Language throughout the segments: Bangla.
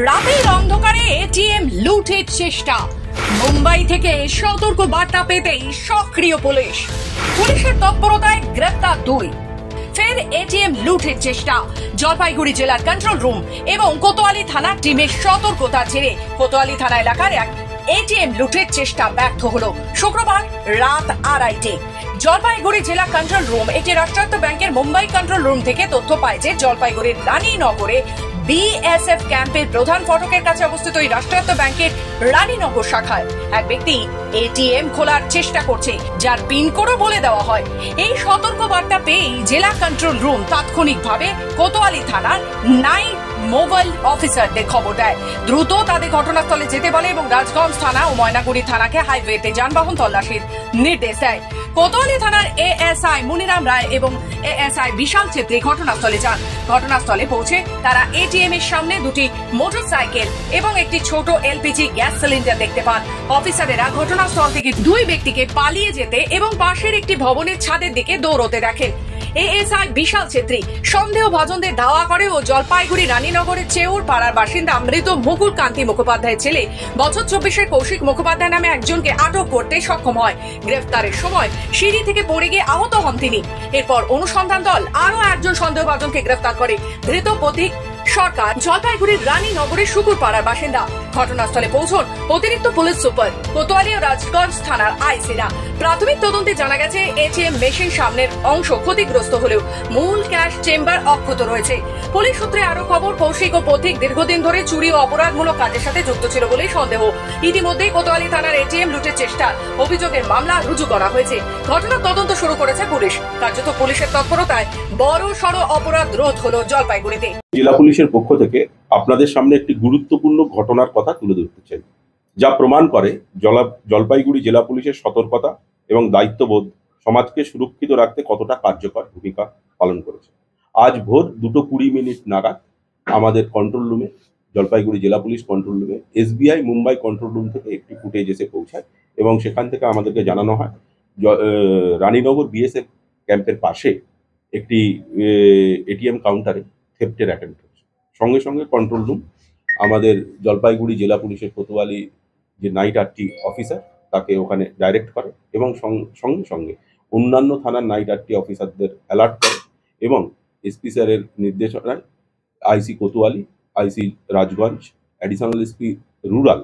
রাতের অন্ধকারে এটিএম লুটের চেষ্টা। মুম্বাই থেকে সতর্ক বার্তা পেতেই সক্রিয় পুলিশের তৎপরতায় গ্রেপ্তার 2। ফের এটিএম লুটের চেষ্টা। জলপাইগুড়ি জেলার কন্ট্রোল রুম এবং কোতোয়ালি থানার টিমের সতর্কতার জেরে কোতোয়ালি থানা এলাকার এক এটিএম লুটের চেষ্টা ব্যর্থ হলো শুক্রবার রাত 2:30-টে। জলপাইগুড়ি জেলা কন্ট্রোল রুম একটি রাষ্ট্রায়ত্ত ব্যাংকের মুম্বাই কন্ট্রোল রুম থেকে তথ্য পায় যে জলপাইগুড়ির রানীনগরে বিএসএফ ক্যাম্পের প্রধান ফটকের কাছে অবস্থিত এই রাষ্ট্রায়ত্ত ব্যাংকের রানীনগর শাখায় এক ব্যক্তি এটিএম খোলার চেষ্টা করছে, যার পিন কোডও বলে দেওয়া হয়। এই সতর্ক বার্তা পেয়েই জেলা কন্ট্রোল রুম তাৎক্ষণিকভাবে কোতোয়ালি থানার 9 মোবাইল অফিসারদের খবর দেয়। দ্রুত তাদের ঘটনাস্থলে যেতে বলে এবং রাজগঞ্জ থানা ও ময়নাগুড়ি থানাকে হাইওয়েতে যানবাহন তল্লাশির নির্দেশ দেয়। কোতোয়ালি থানার এএসআই মুনিরাম রায় এবং এএসআই বিশাল ছেত্রী ঘটনাস্থলে যান। ঘটনাস্থলে পৌঁছে তারা এটিএম এর সামনে দুটি মোটরসাইকেল এবং একটি ছোট এলপিজি গ্যাস সিলিন্ডার দেখতে পান। অফিসারেরা ঘটনাস্থল থেকে 2 ব্যক্তিকে পালিয়ে যেতে এবং পাশের একটি ভবনের ছাদের দিকে দৌড়তে দেখেন। এএসআই বিশাল ছেত্রী সন্দেহভাজনদের ধাওয়া করে ও জলপাইগুড়ি রানীনগরের চেউর পাড়ার বাসিন্দা মৃত মুকুল কান্তি মুখোপাধ্যায়ের ছেলে বছর 24-এর কৌশিক মুখোপাধ্যায় নামে একজনকে আটক করতে সক্ষম হয়। গ্রেফতারের সময় সিঁড়ি থেকে পড়ে গিয়ে আহত হন তিনি। এরপর অনুসন্ধান দল আরো একজন সন্দেহভাজনকে গ্রেফতার করে। ধৃত প্রতীক সরকার জলপাইগুড়ির রানীনগরের শুকুরপাড়ার বাসিন্দা। ঘটনাস্থলে পৌঁছন অতিরিক্ত পুলিশ সুপার কোতোয়ালি ও রাজগঞ্জ থানার আইসিরা। প্রাথমিক তদন্তে জানা গেছে এটিএম মেশিন সামনের অংশ ক্ষতিগ্রস্ত হলেও মূল ক্যাশ চেম্বার অক্ষত রয়েছে। পুলিশ সূত্রে আরো খবর, কৌশিক ও পথিক দীর্ঘদিন ধরে চুরি ও অপরাধমূলক কাজের সাথে যুক্ত ছিল বলেই সন্দেহ। ইতিমধ্যেই কোতোয়ালি থানার এটিএম লুটের চেষ্টা অভিযোগের মামলা রুজু করা হয়েছে। ঘটনার তদন্ত শুরু করেছে পুলিশ। কার্যত পুলিশের তৎপরতায় বড় সড় অপরাধ রোধ হলো জলপাইগুড়িতে। জেলা পুলিশের পক্ষ থেকে আপনাদের সামনে একটি গুরুত্বপূর্ণ ঘটনার কথা তুলে ধরতে চাই, যা প্রমাণ করে জলপাইগুড়ি জেলা পুলিশের সতর্কতা এবং দায়িত্ববোধ সমাজকে সুরক্ষিত রাখতে কতটা কার্যকর ভূমিকা পালন করেছে। আজ ভোর 2:20 নাগাদ আমাদের কন্ট্রোল রুমে, জলপাইগুড়ি জেলা পুলিশ কন্ট্রোল রুমে এসবিআই মুম্বাই কন্ট্রোল রুম থেকে একটি ফুটেজ এসে পৌঁছায় এবং সেখান থেকে আমাদেরকে জানানো হয় রানীনগর বিএসএফ ক্যাম্পের পাশে একটি এটিএম কাউন্টারে থেফটের অ্যাটেম্প্ট হচ্ছে। সঙ্গে সঙ্গে কন্ট্রোল রুম আমাদের জলপাইগুড়ি জেলা পুলিশের কোতোয়ালি যে নাইট আরটি অফিসার তাকে ওখানে ডাইরেক্ট করে এবং সঙ্গে সঙ্গে অন্যান্য থানার নাইট আরটি অফিসারদের অ্যালার্ট করে এবং এসপি স্যারের নির্দেশনায় আইসি কোতোয়ালি, আইসি রাজগঞ্জ, অ্যাডিশনাল এসপি রুরাল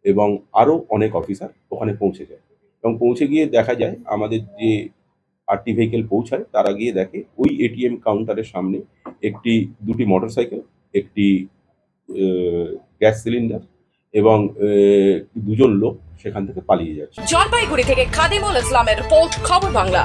এবং আরও অনেক অফিসার ওখানে পৌঁছে যায় এবং পৌঁছে গিয়ে দেখা যায় আমাদের যে আরটি ভেহিকেল পৌঁছায় তারা গিয়ে দেখে ওই এটিএম কাউন্টারের সামনে দুটি মোটরসাইকেল, একটি গ্যাস সিলিন্ডার এবং 2 জন লোক সেখান থেকে পালিয়ে যাচ্ছে। জলপাইগুড়ি থেকে খাদিমুল ইসলামের রিপোর্ট, খবর বাংলা।